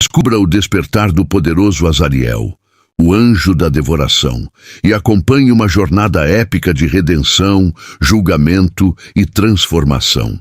Descubra o despertar do poderoso Azariel, o anjo da devoração, e acompanhe uma jornada épica de redenção, julgamento e transformação.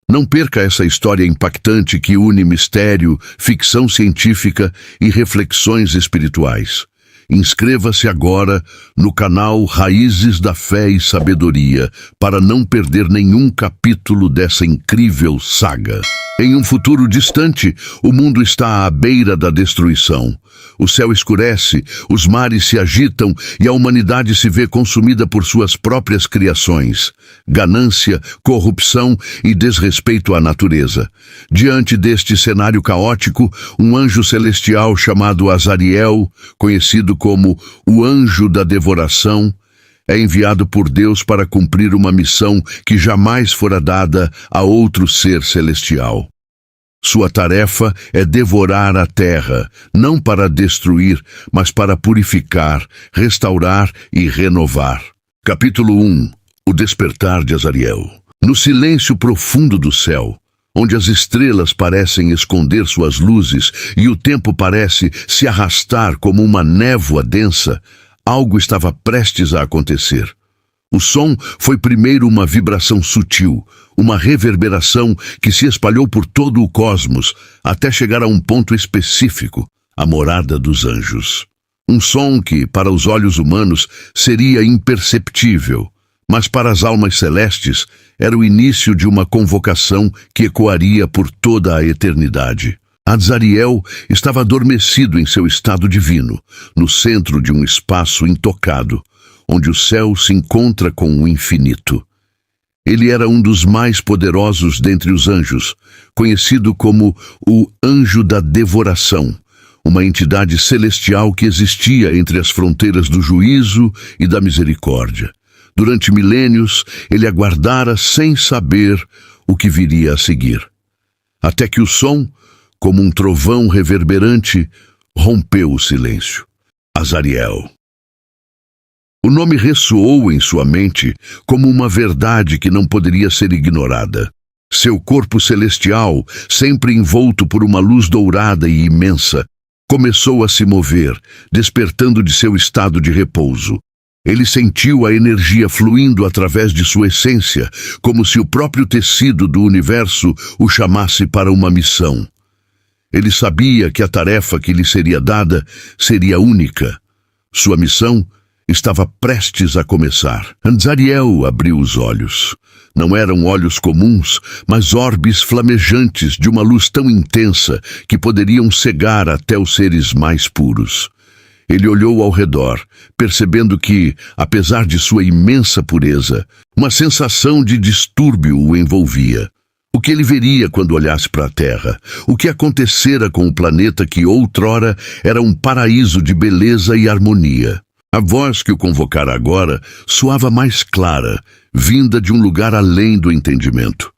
Não perca essa história impactante que une mistério, ficção científica e reflexões espirituais. Inscreva-se agora no canal Raízes da Fé e Sabedoria para não perder nenhum capítulo dessa incrível saga. Em um futuro distante, o mundo está à beira da destruição. O céu escurece, os mares se agitam e a humanidade se vê consumida por suas próprias criações. Ganância, corrupção e desrespeito à natureza. Diante deste cenário caótico, um anjo celestial chamado Azariel, conhecido como o anjo da devoração, é enviado por Deus para cumprir uma missão que jamais fora dada a outro ser celestial. Sua tarefa é devorar a terra, não para destruir, mas para purificar, restaurar e renovar. Capítulo 1. O despertar de Azariel. No silêncio profundo do céu, onde as estrelas parecem esconder suas luzes e o tempo parece se arrastar como uma névoa densa, algo estava prestes a acontecer. O som foi primeiro uma vibração sutil, uma reverberação que se espalhou por todo o cosmos, até chegar a um ponto específico, a morada dos anjos. Um som que, para os olhos humanos, seria imperceptível, mas para as almas celestes era o início de uma convocação que ecoaria por toda a eternidade. Azariel estava adormecido em seu estado divino, no centro de um espaço intocado, onde o céu se encontra com o infinito. Ele era um dos mais poderosos dentre os anjos, conhecido como o anjo da devoração, uma entidade celestial que existia entre as fronteiras do juízo e da misericórdia. Durante milênios, ele aguardara sem saber o que viria a seguir. Até que o som, como um trovão reverberante, rompeu o silêncio. Azariel. O nome ressoou em sua mente como uma verdade que não poderia ser ignorada. Seu corpo celestial, sempre envolto por uma luz dourada e imensa, começou a se mover, despertando de seu estado de repouso. Ele sentiu a energia fluindo através de sua essência, como se o próprio tecido do universo o chamasse para uma missão. Ele sabia que a tarefa que lhe seria dada seria única. Sua missão estava prestes a começar. Azariel abriu os olhos. Não eram olhos comuns, mas orbes flamejantes de uma luz tão intensa que poderiam cegar até os seres mais puros. Ele olhou ao redor, percebendo que, apesar de sua imensa pureza, uma sensação de distúrbio o envolvia. O que ele veria quando olhasse para a Terra? O que acontecera com o planeta que outrora era um paraíso de beleza e harmonia? A voz que o convocara agora soava mais clara, vinda de um lugar além do entendimento.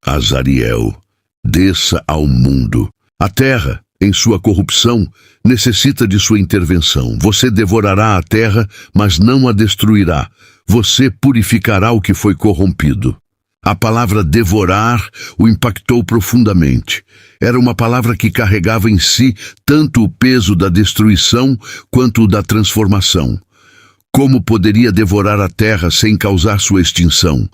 Azariel, desça ao mundo. A Terra, em sua corrupção, necessita de sua intervenção. Você devorará a terra, mas não a destruirá. Você purificará o que foi corrompido. A palavra devorar o impactou profundamente. Era uma palavra que carregava em si tanto o peso da destruição quanto o da transformação. Como poderia devorar a terra sem causar sua extinção?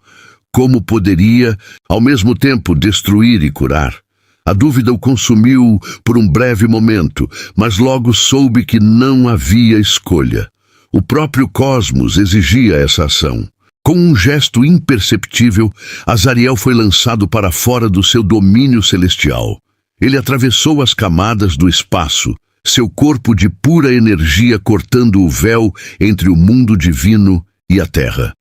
Como poderia, ao mesmo tempo, destruir e curar? A dúvida o consumiu por um breve momento, mas logo soube que não havia escolha. O próprio cosmos exigia essa ação. Com um gesto imperceptível, Azariel foi lançado para fora do seu domínio celestial. Ele atravessou as camadas do espaço, seu corpo de pura energia cortando o véu entre o mundo divino e a terra.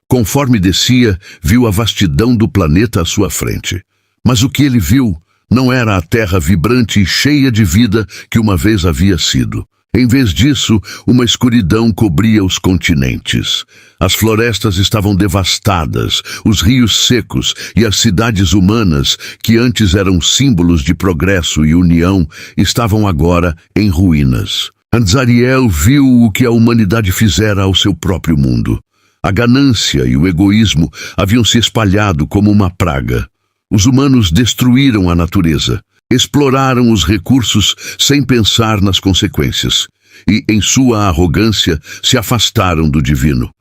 Conforme descia, viu a vastidão do planeta à sua frente. Mas o que ele viu não era a terra vibrante e cheia de vida que uma vez havia sido. Em vez disso, uma escuridão cobria os continentes. As florestas estavam devastadas, os rios secos e as cidades humanas, que antes eram símbolos de progresso e união, estavam agora em ruínas. Azariel viu o que a humanidade fizera ao seu próprio mundo. A ganância e o egoísmo haviam se espalhado como uma praga. Os humanos destruíram a natureza, Exploraram os recursos sem pensar nas consequências, e, em sua arrogância, se afastaram do divino.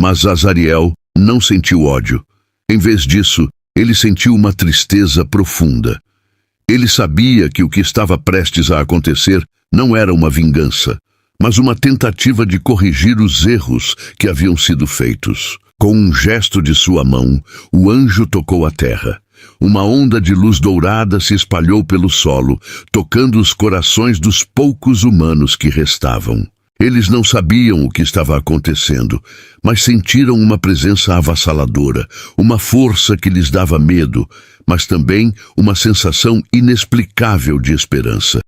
Mas Azariel não sentiu ódio. Em vez disso, ele sentiu uma tristeza profunda. Ele sabia que o que estava prestes a acontecer não era uma vingança, mas uma tentativa de corrigir os erros que haviam sido feitos. Com um gesto de sua mão, o anjo tocou a terra. Uma onda de luz dourada se espalhou pelo solo, tocando os corações dos poucos humanos que restavam. Eles não sabiam o que estava acontecendo, mas sentiram uma presença avassaladora, uma força que lhes dava medo, mas também uma sensação inexplicável de esperança.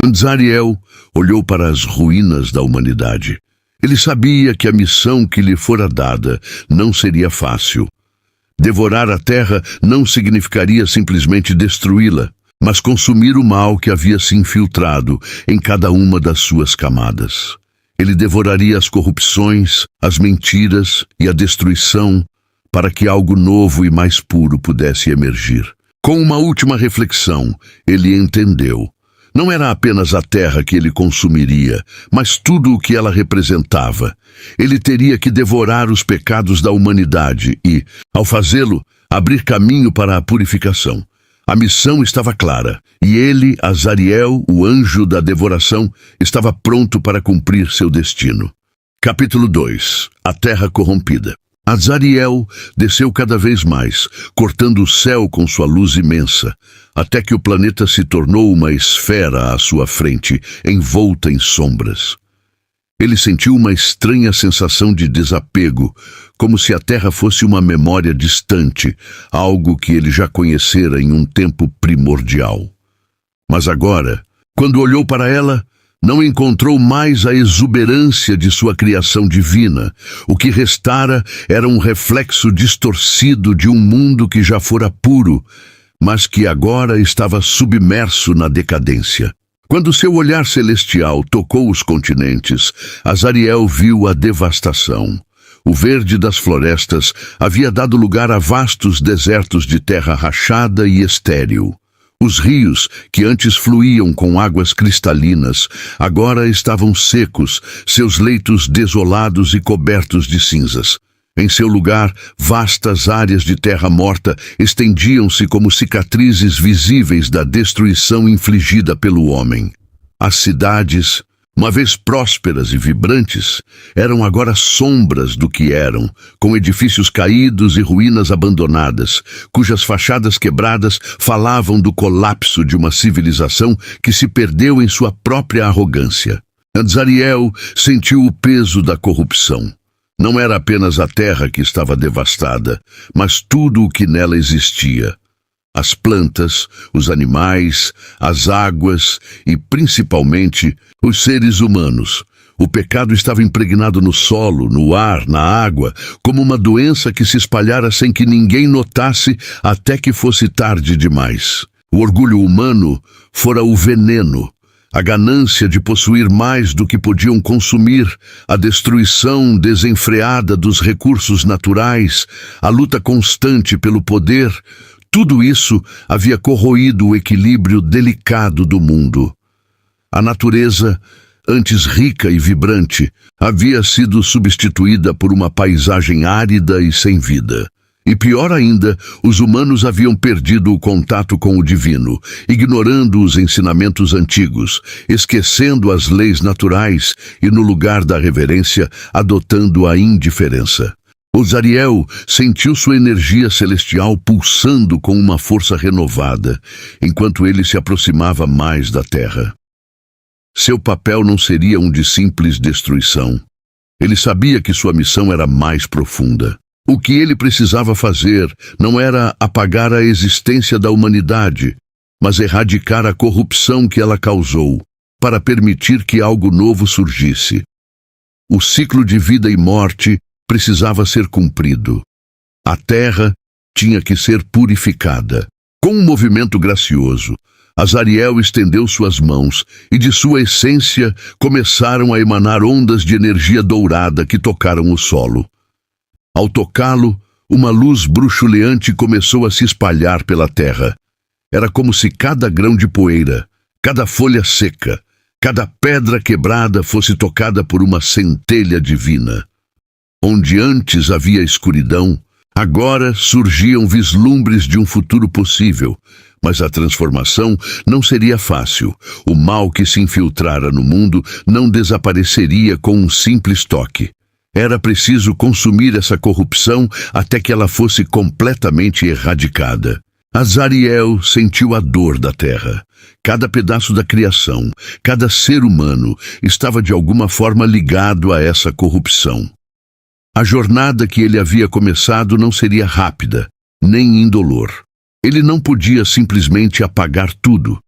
Azariel olhou para as ruínas da humanidade. Ele sabia que a missão que lhe fora dada não seria fácil. Devorar a terra não significaria simplesmente destruí-la, mas consumir o mal que havia se infiltrado em cada uma das suas camadas. Ele devoraria as corrupções, as mentiras e a destruição para que algo novo e mais puro pudesse emergir. Com uma última reflexão, ele entendeu. Não era apenas a terra que ele consumiria, mas tudo o que ela representava. Ele teria que devorar os pecados da humanidade e, ao fazê-lo, abrir caminho para a purificação. A missão estava clara, e ele, Azariel, o anjo da devoração, estava pronto para cumprir seu destino. Capítulo 2. A Terra Corrompida. Azariel desceu cada vez mais, cortando o céu com sua luz imensa, até que o planeta se tornou uma esfera à sua frente, envolta em sombras. Ele sentiu uma estranha sensação de desapego, como se a Terra fosse uma memória distante, algo que ele já conhecera em um tempo primordial. Mas agora, quando olhou para ela, não encontrou mais a exuberância de sua criação divina. O que restara era um reflexo distorcido de um mundo que já fora puro, mas que agora estava submerso na decadência. Quando seu olhar celestial tocou os continentes, Azariel viu a devastação. O verde das florestas havia dado lugar a vastos desertos de terra rachada e estéril. Os rios, que antes fluíam com águas cristalinas, agora estavam secos, seus leitos desolados e cobertos de cinzas. Em seu lugar, vastas áreas de terra morta estendiam-se como cicatrizes visíveis da destruição infligida pelo homem. As cidades, uma vez prósperas e vibrantes, eram agora sombras do que eram, com edifícios caídos e ruínas abandonadas, cujas fachadas quebradas falavam do colapso de uma civilização que se perdeu em sua própria arrogância. Azariel sentiu o peso da corrupção. Não era apenas a terra que estava devastada, mas tudo o que nela existia. As plantas, os animais, as águas e, principalmente, os seres humanos. O pecado estava impregnado no solo, no ar, na água, como uma doença que se espalhara sem que ninguém notasse até que fosse tarde demais. O orgulho humano fora o veneno. A ganância de possuir mais do que podiam consumir, a destruição desenfreada dos recursos naturais, a luta constante pelo poder, tudo isso havia corroído o equilíbrio delicado do mundo. A natureza, antes rica e vibrante, havia sido substituída por uma paisagem árida e sem vida. E pior ainda, os humanos haviam perdido o contato com o divino, ignorando os ensinamentos antigos, esquecendo as leis naturais e, no lugar da reverência, adotando a indiferença. Azariel sentiu sua energia celestial pulsando com uma força renovada, enquanto ele se aproximava mais da terra. Seu papel não seria um de simples destruição. Ele sabia que sua missão era mais profunda. O que ele precisava fazer não era apagar a existência da humanidade, mas erradicar a corrupção que ela causou, para permitir que algo novo surgisse. O ciclo de vida e morte precisava ser cumprido. A terra tinha que ser purificada. Com um movimento gracioso, Azariel estendeu suas mãos e de sua essência começaram a emanar ondas de energia dourada que tocaram o solo. Ao tocá-lo, uma luz bruxuleante começou a se espalhar pela terra. Era como se cada grão de poeira, cada folha seca, cada pedra quebrada fosse tocada por uma centelha divina. Onde antes havia escuridão, agora surgiam vislumbres de um futuro possível, mas a transformação não seria fácil. O mal que se infiltrara no mundo não desapareceria com um simples toque. Era preciso consumir essa corrupção até que ela fosse completamente erradicada. Azariel sentiu a dor da terra. Cada pedaço da criação, cada ser humano estava de alguma forma ligado a essa corrupção. A jornada que ele havia começado não seria rápida, nem indolor. Ele não podia simplesmente apagar tudo.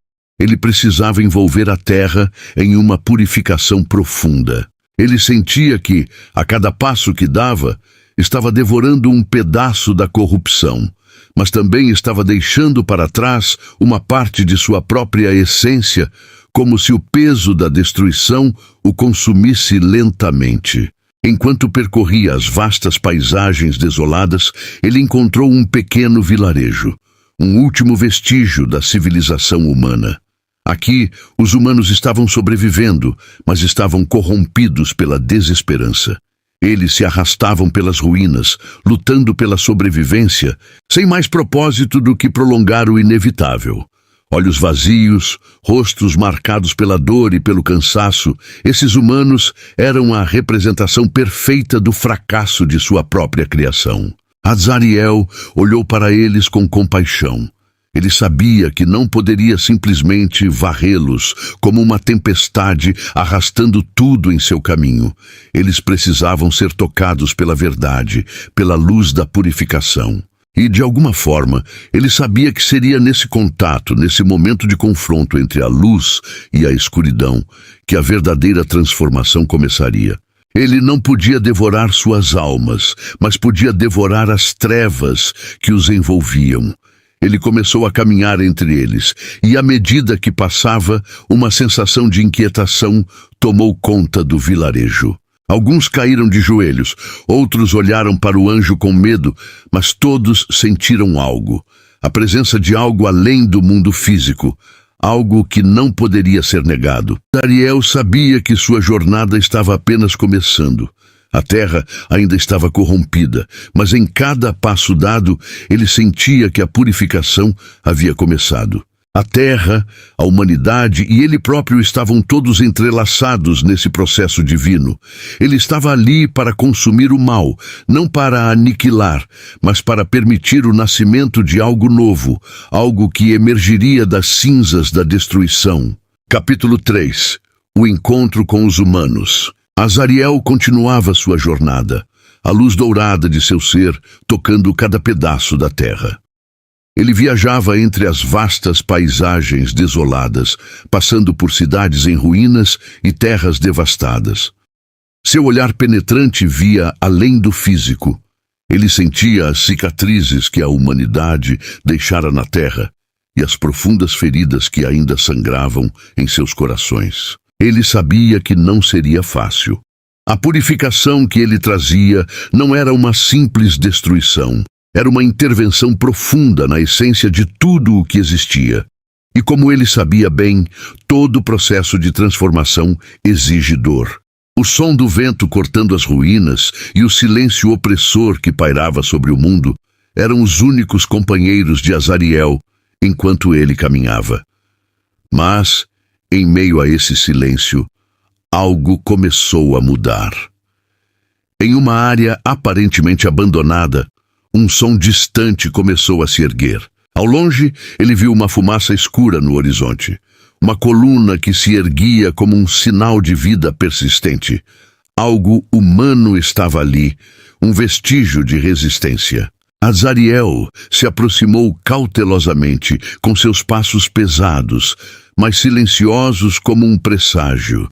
Ele precisava envolver a terra em uma purificação profunda. Ele sentia que, a cada passo que dava, estava devorando um pedaço da corrupção, mas também estava deixando para trás uma parte de sua própria essência, como se o peso da destruição o consumisse lentamente. Enquanto percorria as vastas paisagens desoladas, ele encontrou um pequeno vilarejo, um último vestígio da civilização humana. Aqui, os humanos estavam sobrevivendo, mas estavam corrompidos pela desesperança. Eles se arrastavam pelas ruínas, lutando pela sobrevivência, sem mais propósito do que prolongar o inevitável. Olhos vazios, rostos marcados pela dor e pelo cansaço, esses humanos eram a representação perfeita do fracasso de sua própria criação. Azariel olhou para eles com compaixão. Ele sabia que não poderia simplesmente varrê-los como uma tempestade arrastando tudo em seu caminho. Eles precisavam ser tocados pela verdade, pela luz da purificação. E, de alguma forma, ele sabia que seria nesse contato, nesse momento de confronto entre a luz e a escuridão, que a verdadeira transformação começaria. Ele não podia devorar suas almas, mas podia devorar as trevas que os envolviam. Ele começou a caminhar entre eles, e à medida que passava, uma sensação de inquietação tomou conta do vilarejo. Alguns caíram de joelhos, outros olharam para o anjo com medo, mas todos sentiram algo. A presença de algo além do mundo físico, algo que não poderia ser negado. Azariel sabia que sua jornada estava apenas começando. A terra ainda estava corrompida, mas em cada passo dado, ele sentia que a purificação havia começado. A terra, a humanidade e ele próprio estavam todos entrelaçados nesse processo divino. Ele estava ali para consumir o mal, não para aniquilar, mas para permitir o nascimento de algo novo, algo que emergiria das cinzas da destruição. Capítulo 3. O encontro com os humanos. Azariel continuava sua jornada, a luz dourada de seu ser tocando cada pedaço da terra. Ele viajava entre as vastas paisagens desoladas, passando por cidades em ruínas e terras devastadas. Seu olhar penetrante via além do físico. Ele sentia as cicatrizes que a humanidade deixara na terra e as profundas feridas que ainda sangravam em seus corações. Ele sabia que não seria fácil. A purificação que ele trazia não era uma simples destruição. Era uma intervenção profunda na essência de tudo o que existia. E como ele sabia bem, todo o processo de transformação exige dor. O som do vento cortando as ruínas e o silêncio opressor que pairava sobre o mundo eram os únicos companheiros de Azariel enquanto ele caminhava. Mas, em meio a esse silêncio, algo começou a mudar. Em uma área aparentemente abandonada, um som distante começou a se erguer. Ao longe, ele viu uma fumaça escura no horizonte. Uma coluna que se erguia como um sinal de vida persistente. Algo humano estava ali, um vestígio de resistência. Azariel se aproximou cautelosamente, com seus passos pesados, mas silenciosos como um presságio.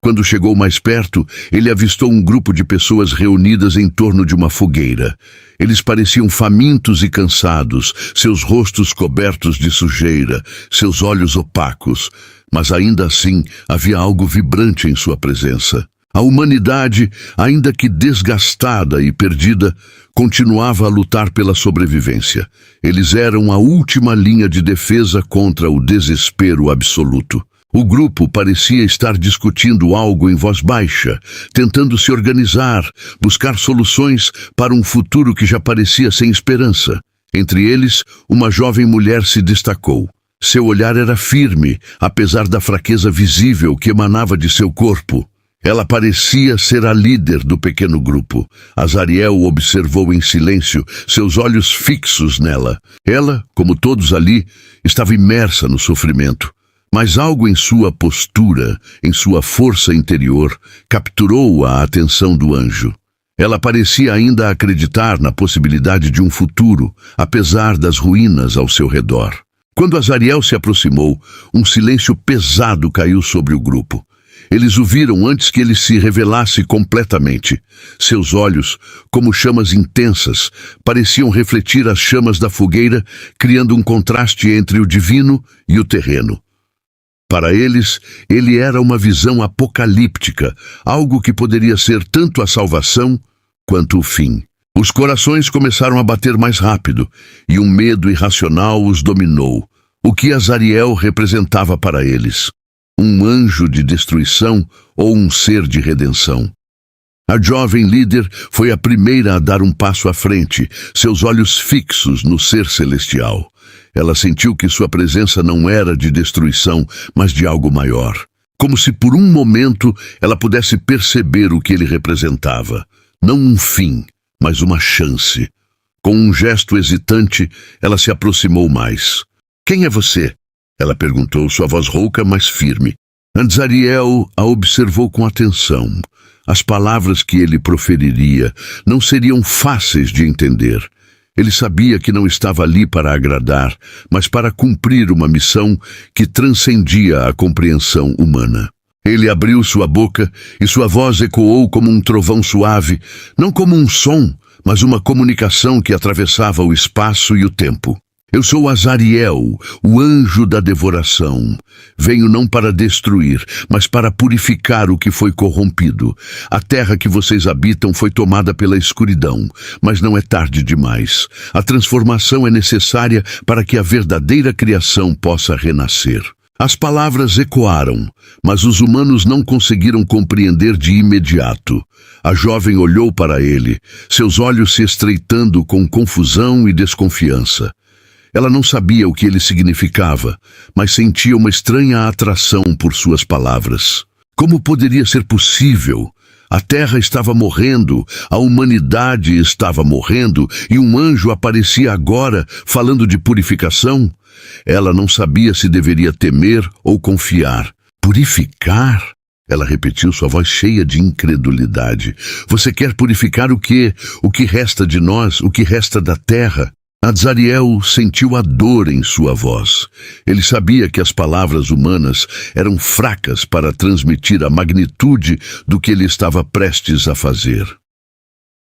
Quando chegou mais perto, ele avistou um grupo de pessoas reunidas em torno de uma fogueira. Eles pareciam famintos e cansados, seus rostos cobertos de sujeira, seus olhos opacos, mas ainda assim havia algo vibrante em sua presença. A humanidade, ainda que desgastada e perdida, continuava a lutar pela sobrevivência. Eles eram a última linha de defesa contra o desespero absoluto. O grupo parecia estar discutindo algo em voz baixa, tentando se organizar, buscar soluções para um futuro que já parecia sem esperança. Entre eles, uma jovem mulher se destacou. Seu olhar era firme, apesar da fraqueza visível que emanava de seu corpo. Ela parecia ser a líder do pequeno grupo. Azariel observou em silêncio, seus olhos fixos nela. Ela, como todos ali, estava imersa no sofrimento. Mas algo em sua postura, em sua força interior, capturou a atenção do anjo. Ela parecia ainda acreditar na possibilidade de um futuro, apesar das ruínas ao seu redor. Quando Azariel se aproximou, um silêncio pesado caiu sobre o grupo. Eles o viram antes que ele se revelasse completamente. Seus olhos, como chamas intensas, pareciam refletir as chamas da fogueira, criando um contraste entre o divino e o terreno. Para eles, ele era uma visão apocalíptica, algo que poderia ser tanto a salvação quanto o fim. Os corações começaram a bater mais rápido, e um medo irracional os dominou. O que Azariel representava para eles? Um anjo de destruição ou um ser de redenção? A jovem líder foi a primeira a dar um passo à frente, seus olhos fixos no ser celestial. Ela sentiu que sua presença não era de destruição, mas de algo maior. Como se por um momento ela pudesse perceber o que ele representava. Não um fim, mas uma chance. Com um gesto hesitante, ela se aproximou mais. "Quem é você?" Ela perguntou, sua voz rouca, mas firme. Azariel a observou com atenção. As palavras que ele proferiria não seriam fáceis de entender. Ele sabia que não estava ali para agradar, mas para cumprir uma missão que transcendia a compreensão humana. Ele abriu sua boca e sua voz ecoou como um trovão suave, não como um som, mas uma comunicação que atravessava o espaço e o tempo. "Eu sou Azariel, o anjo da devoração. Venho não para destruir, mas para purificar o que foi corrompido. A terra que vocês habitam foi tomada pela escuridão, mas não é tarde demais. A transformação é necessária para que a verdadeira criação possa renascer." As palavras ecoaram, mas os humanos não conseguiram compreender de imediato. A jovem olhou para ele, seus olhos se estreitando com confusão e desconfiança. Ela não sabia o que ele significava, mas sentia uma estranha atração por suas palavras. Como poderia ser possível? A terra estava morrendo, a humanidade estava morrendo, e um anjo aparecia agora, falando de purificação? Ela não sabia se deveria temer ou confiar. "Purificar?" Ela repetiu, sua voz cheia de incredulidade. "Você quer purificar o quê? O que resta de nós? O que resta da terra?" Azariel sentiu a dor em sua voz. Ele sabia que as palavras humanas eram fracas para transmitir a magnitude do que ele estava prestes a fazer.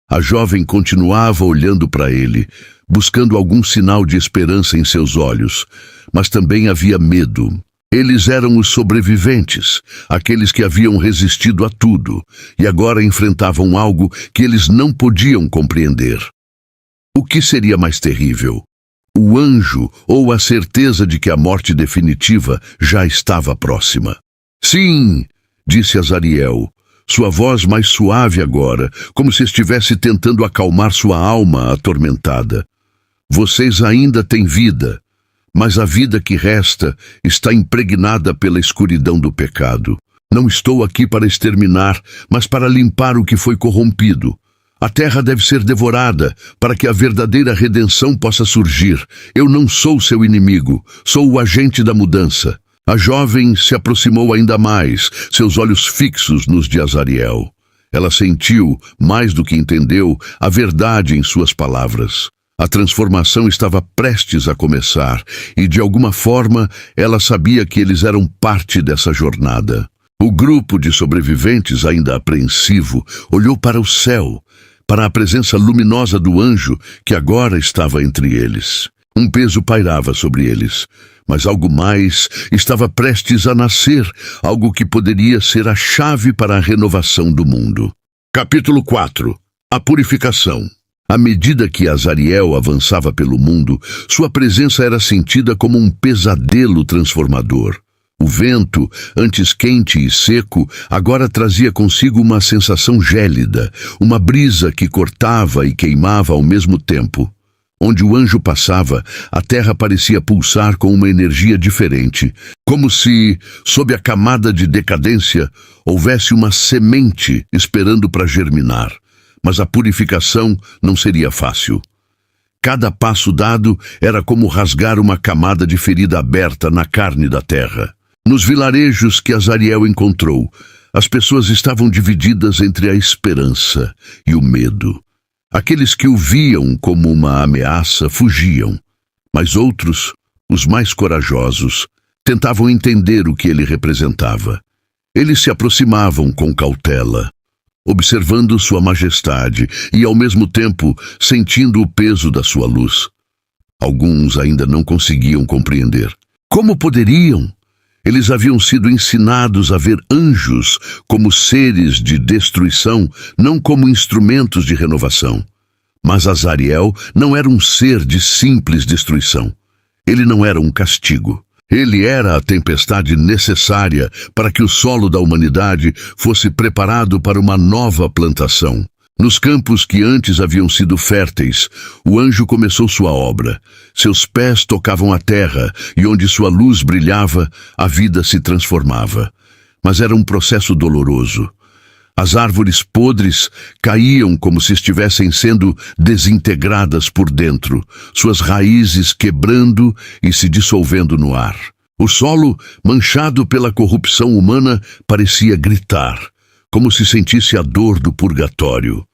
A jovem continuava olhando para ele, buscando algum sinal de esperança em seus olhos, mas também havia medo. Eles eram os sobreviventes, aqueles que haviam resistido a tudo, e agora enfrentavam algo que eles não podiam compreender. O que seria mais terrível? O anjo ou a certeza de que a morte definitiva já estava próxima? "Sim", disse Azariel, sua voz mais suave agora, como se estivesse tentando acalmar sua alma atormentada. "Vocês ainda têm vida, mas a vida que resta está impregnada pela escuridão do pecado. Não estou aqui para exterminar, mas para limpar o que foi corrompido. A terra deve ser devorada para que a verdadeira redenção possa surgir. Eu não sou seu inimigo, sou o agente da mudança." A jovem se aproximou ainda mais, seus olhos fixos nos de Azariel. Ela sentiu, mais do que entendeu, a verdade em suas palavras. A transformação estava prestes a começar, e de alguma forma ela sabia que eles eram parte dessa jornada. O grupo de sobreviventes, ainda apreensivo, olhou para o céu, para a presença luminosa do anjo que agora estava entre eles. Um peso pairava sobre eles, Mas algo mais estava prestes a nascer, algo que poderia ser a chave para a renovação do mundo. Capítulo 4. A purificação. À medida que Azariel avançava pelo mundo, sua presença era sentida como um pesadelo transformador. O vento, antes quente e seco, agora trazia consigo uma sensação gélida, uma brisa que cortava e queimava ao mesmo tempo. Onde o anjo passava, a terra parecia pulsar com uma energia diferente, como se, sob a camada de decadência, houvesse uma semente esperando para germinar. Mas a purificação não seria fácil. Cada passo dado era como rasgar uma camada de ferida aberta na carne da terra. Nos vilarejos que Azariel encontrou, as pessoas estavam divididas entre a esperança e o medo. Aqueles que o viam como uma ameaça fugiam, mas outros, os mais corajosos, tentavam entender o que ele representava. Eles se aproximavam com cautela, observando sua majestade e, ao mesmo tempo, sentindo o peso da sua luz. Alguns ainda não conseguiam compreender. Como poderiam? Eles haviam sido ensinados a ver anjos como seres de destruição, não como instrumentos de renovação. Mas Azariel não era um ser de simples destruição. Ele não era um castigo. Ele era a tempestade necessária para que o solo da humanidade fosse preparado para uma nova plantação. Nos campos que antes haviam sido férteis, o anjo começou sua obra. Seus pés tocavam a terra e onde sua luz brilhava, a vida se transformava. Mas era um processo doloroso. As árvores podres caíam como se estivessem sendo desintegradas por dentro, suas raízes quebrando e se dissolvendo no ar. O solo, manchado pela corrupção humana, parecia gritar, como se sentisse a dor do purgatório.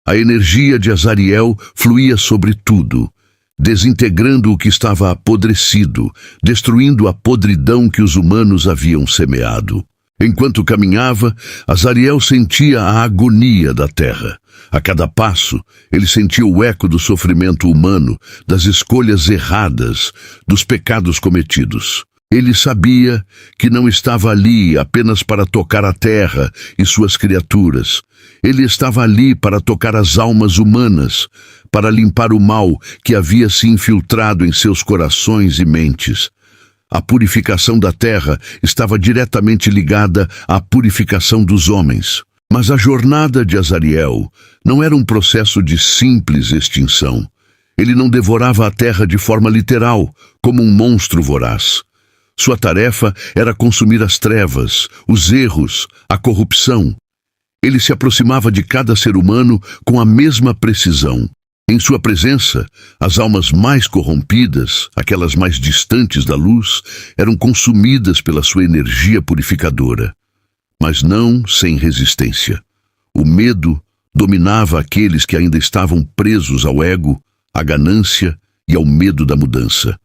A energia de Azariel fluía sobre tudo, desintegrando o que estava apodrecido, destruindo a podridão que os humanos haviam semeado. Enquanto caminhava, Azariel sentia a agonia da terra. A cada passo, ele sentia o eco do sofrimento humano, das escolhas erradas, dos pecados cometidos. Ele sabia que não estava ali apenas para tocar a terra e suas criaturas. Ele estava ali para tocar as almas humanas, para limpar o mal que havia se infiltrado em seus corações e mentes. A purificação da terra estava diretamente ligada à purificação dos homens. Mas a jornada de Azariel não era um processo de simples extinção. Ele não devorava a terra de forma literal, como um monstro voraz. Sua tarefa era consumir as trevas, os erros, a corrupção. Ele se aproximava de cada ser humano com a mesma precisão. Em sua presença, as almas mais corrompidas, aquelas mais distantes da luz, eram consumidas pela sua energia purificadora. Mas não sem resistência. O medo dominava aqueles que ainda estavam presos ao ego, à ganância e ao medo da mudança.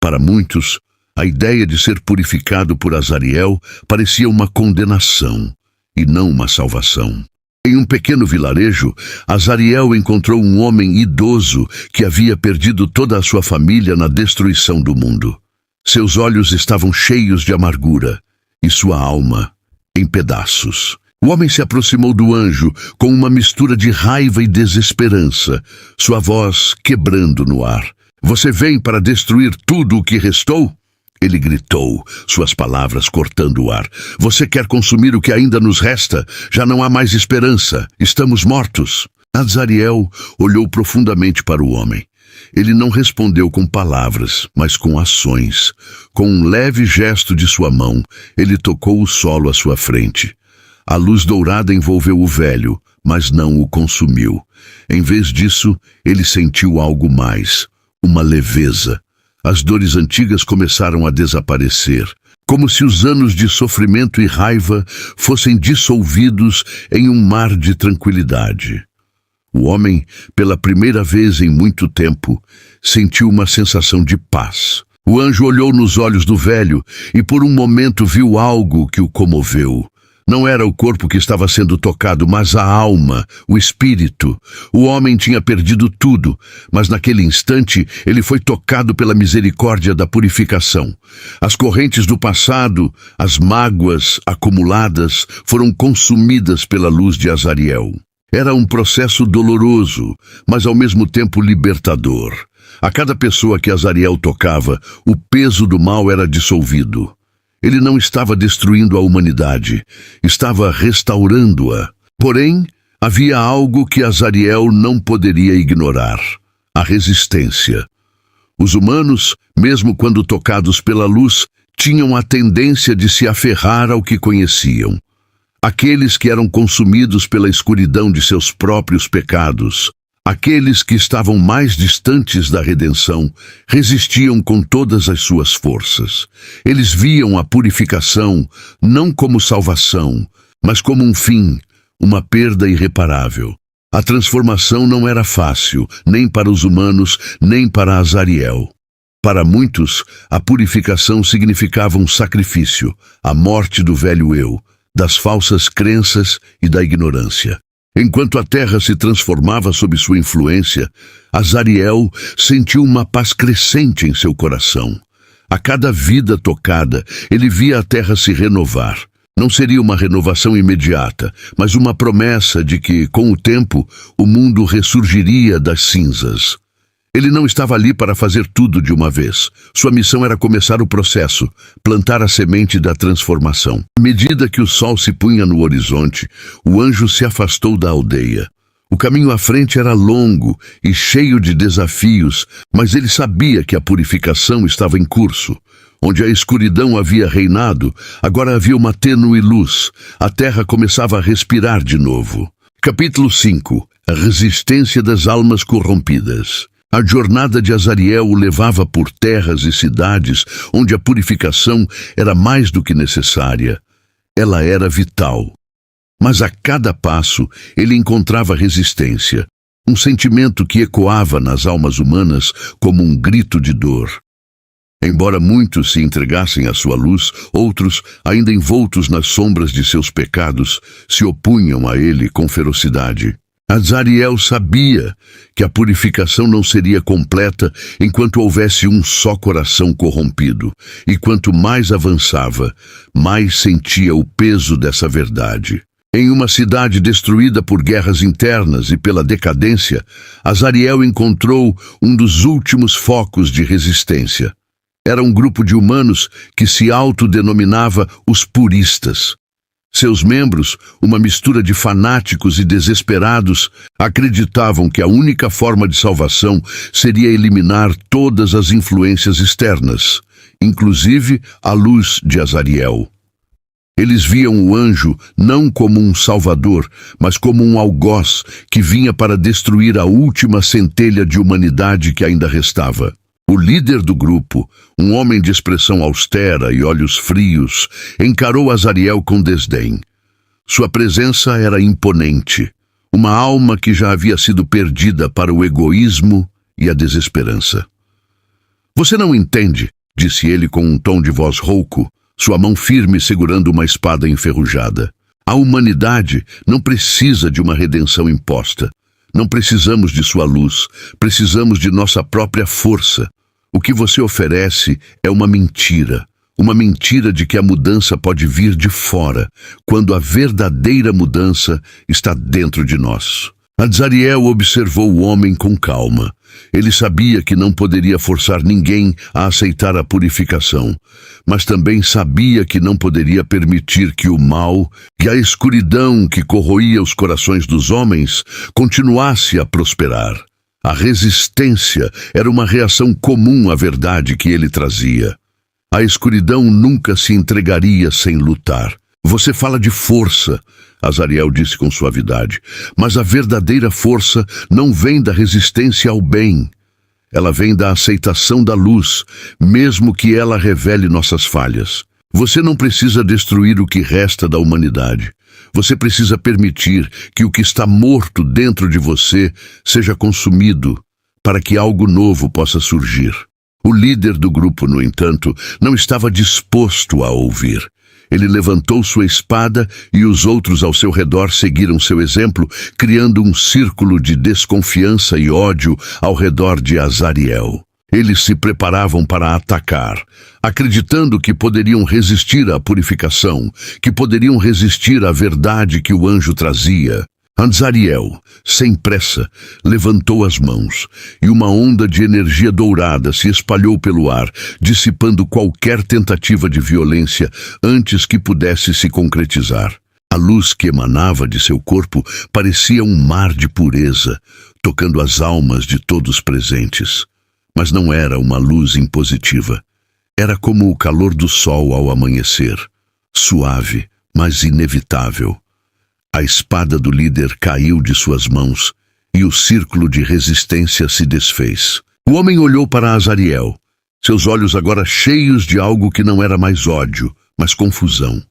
Para muitos, a ideia de ser purificado por Azariel parecia uma condenação e não uma salvação. Em um pequeno vilarejo, Azariel encontrou um homem idoso que havia perdido toda a sua família na destruição do mundo. Seus olhos estavam cheios de amargura e sua alma em pedaços. O homem se aproximou do anjo com uma mistura de raiva e desesperança, sua voz quebrando no ar. "Você vem para destruir tudo o que restou?" Ele gritou, suas palavras cortando o ar. "Você quer consumir o que ainda nos resta? Já não há mais esperança. Estamos mortos." Azariel olhou profundamente para o homem. Ele não respondeu com palavras, mas com ações. Com um leve gesto de sua mão, ele tocou o solo à sua frente. A luz dourada envolveu o velho, mas não o consumiu. Em vez disso, ele sentiu algo mais, uma leveza. As dores antigas começaram a desaparecer, como se os anos de sofrimento e raiva fossem dissolvidos em um mar de tranquilidade. O homem, pela primeira vez em muito tempo, sentiu uma sensação de paz. O anjo olhou nos olhos do velho e por um momento viu algo que o comoveu. Não era o corpo que estava sendo tocado, mas a alma, o espírito. O homem tinha perdido tudo, mas naquele instante ele foi tocado pela misericórdia da purificação. As correntes do passado, as mágoas acumuladas, foram consumidas pela luz de Azariel. Era um processo doloroso, mas ao mesmo tempo libertador. A cada pessoa que Azariel tocava, o peso do mal era dissolvido. Ele não estava destruindo a humanidade, estava restaurando-a. Porém, havia algo que Azariel não poderia ignorar: a resistência. Os humanos, mesmo quando tocados pela luz, tinham a tendência de se aferrar ao que conheciam. Aqueles que eram consumidos pela escuridão de seus próprios pecados, aqueles que estavam mais distantes da redenção, resistiam com todas as suas forças. Eles viam a purificação não como salvação, mas como um fim, uma perda irreparável. A transformação não era fácil, nem para os humanos, nem para Azariel. Para muitos, a purificação significava um sacrifício, a morte do velho eu, das falsas crenças e da ignorância. Enquanto a terra se transformava sob sua influência, Azariel sentiu uma paz crescente em seu coração. A cada vida tocada, ele via a terra se renovar. Não seria uma renovação imediata, mas uma promessa de que, com o tempo, o mundo ressurgiria das cinzas. Ele não estava ali para fazer tudo de uma vez. Sua missão era começar o processo, plantar a semente da transformação. À medida que o sol se punha no horizonte, o anjo se afastou da aldeia. O caminho à frente era longo e cheio de desafios, mas ele sabia que a purificação estava em curso. Onde a escuridão havia reinado, agora havia uma tênue luz. A terra começava a respirar de novo. Capítulo 5. A resistência das almas corrompidas. A jornada de Azariel o levava por terras e cidades onde a purificação era mais do que necessária. Ela era vital. Mas a cada passo ele encontrava resistência, um sentimento que ecoava nas almas humanas como um grito de dor. Embora muitos se entregassem à sua luz, outros, ainda envoltos nas sombras de seus pecados, se opunham a ele com ferocidade. Azariel sabia que a purificação não seria completa enquanto houvesse um só coração corrompido, e quanto mais avançava, mais sentia o peso dessa verdade. Em uma cidade destruída por guerras internas e pela decadência, Azariel encontrou um dos últimos focos de resistência. Era um grupo de humanos que se autodenominava os puristas. Seus membros, uma mistura de fanáticos e desesperados, acreditavam que a única forma de salvação seria eliminar todas as influências externas, inclusive a luz de Azariel. Eles viam o anjo não como um salvador, mas como um algoz que vinha para destruir a última centelha de humanidade que ainda restava. O líder do grupo, um homem de expressão austera e olhos frios, encarou Azariel com desdém. Sua presença era imponente, uma alma que já havia sido perdida para o egoísmo e a desesperança. "Você não entende", disse ele com um tom de voz rouco, sua mão firme segurando uma espada enferrujada. "A humanidade não precisa de uma redenção imposta. Não precisamos de sua luz, precisamos de nossa própria força. O que você oferece é uma mentira de que a mudança pode vir de fora, quando a verdadeira mudança está dentro de nós." Azariel observou o homem com calma. Ele sabia que não poderia forçar ninguém a aceitar a purificação, mas também sabia que não poderia permitir que o mal e a escuridão que corroía os corações dos homens continuasse a prosperar. A resistência era uma reação comum à verdade que ele trazia. A escuridão nunca se entregaria sem lutar. "Você fala de força", Azariel disse com suavidade, "mas a verdadeira força não vem da resistência ao bem. Ela vem da aceitação da luz, mesmo que ela revele nossas falhas. Você não precisa destruir o que resta da humanidade. Você precisa permitir que o que está morto dentro de você seja consumido, para que algo novo possa surgir." O líder do grupo, no entanto, não estava disposto a ouvir. Ele levantou sua espada e os outros ao seu redor seguiram seu exemplo, criando um círculo de desconfiança e ódio ao redor de Azariel. Eles se preparavam para atacar, acreditando que poderiam resistir à purificação, que poderiam resistir à verdade que o anjo trazia. Azariel, sem pressa, levantou as mãos, e uma onda de energia dourada se espalhou pelo ar, dissipando qualquer tentativa de violência antes que pudesse se concretizar. A luz que emanava de seu corpo parecia um mar de pureza, tocando as almas de todos presentes. Mas não era uma luz impositiva. Era como o calor do sol ao amanhecer, suave, mas inevitável. A espada do líder caiu de suas mãos e o círculo de resistência se desfez. O homem olhou para Azariel, seus olhos agora cheios de algo que não era mais ódio, mas confusão.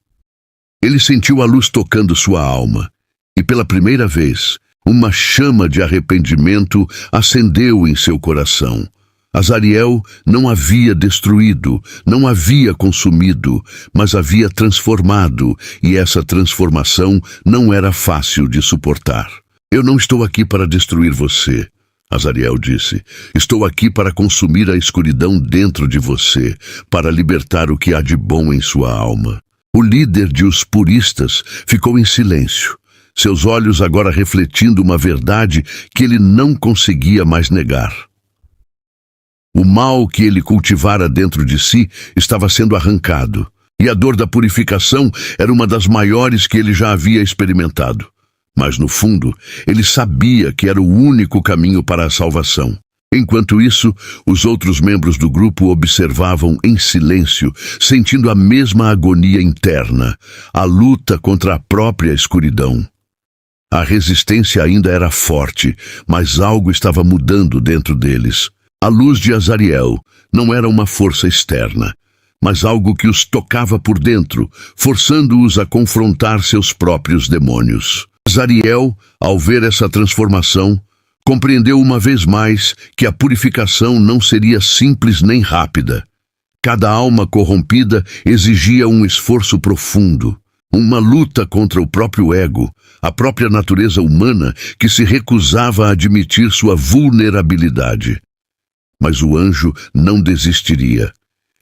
Ele sentiu a luz tocando sua alma, e pela primeira vez, uma chama de arrependimento acendeu em seu coração. Azariel não havia destruído, não havia consumido, mas havia transformado, e essa transformação não era fácil de suportar. Eu não estou aqui para destruir você, Azariel disse. Estou aqui para consumir a escuridão dentro de você, para libertar o que há de bom em sua alma. O líder de os puristas ficou em silêncio, seus olhos agora refletindo uma verdade que ele não conseguia mais negar. O mal que ele cultivara dentro de si estava sendo arrancado, e a dor da purificação era uma das maiores que ele já havia experimentado. Mas, no fundo, ele sabia que era o único caminho para a salvação. Enquanto isso, os outros membros do grupo observavam em silêncio, sentindo a mesma agonia interna, a luta contra a própria escuridão. A resistência ainda era forte, mas algo estava mudando dentro deles. A luz de Azariel não era uma força externa, mas algo que os tocava por dentro, forçando-os a confrontar seus próprios demônios. Azariel, ao ver essa transformação, compreendeu uma vez mais que a purificação não seria simples nem rápida. Cada alma corrompida exigia um esforço profundo, uma luta contra o próprio ego, a própria natureza humana que se recusava a admitir sua vulnerabilidade. Mas o anjo não desistiria.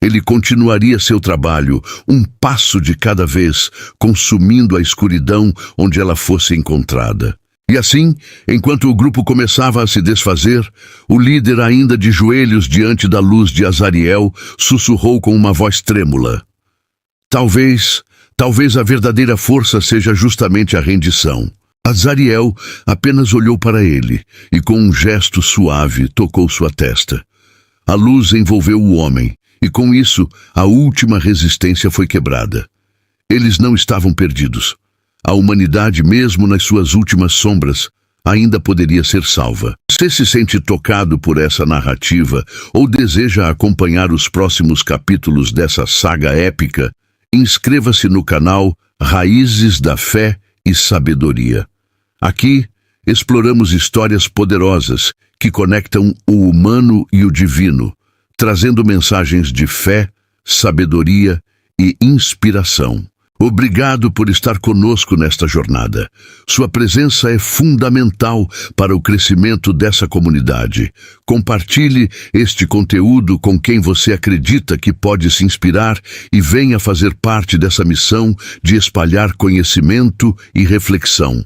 Ele continuaria seu trabalho, um passo de cada vez, consumindo a escuridão onde ela fosse encontrada. E assim, enquanto o grupo começava a se desfazer, o líder, ainda de joelhos diante da luz de Azariel, sussurrou com uma voz trêmula: Talvez a verdadeira força seja justamente a rendição. Azariel apenas olhou para ele e, com um gesto suave, tocou sua testa. A luz envolveu o homem, e com isso, a última resistência foi quebrada. Eles não estavam perdidos. A humanidade, mesmo nas suas últimas sombras, ainda poderia ser salva. Se se sente tocado por essa narrativa ou deseja acompanhar os próximos capítulos dessa saga épica, inscreva-se no canal Raízes da Fé e Sabedoria. Aqui, exploramos histórias poderosas que conectam o humano e o divino, trazendo mensagens de fé, sabedoria e inspiração. Obrigado por estar conosco nesta jornada. Sua presença é fundamental para o crescimento dessa comunidade. Compartilhe este conteúdo com quem você acredita que pode se inspirar e venha fazer parte dessa missão de espalhar conhecimento e reflexão.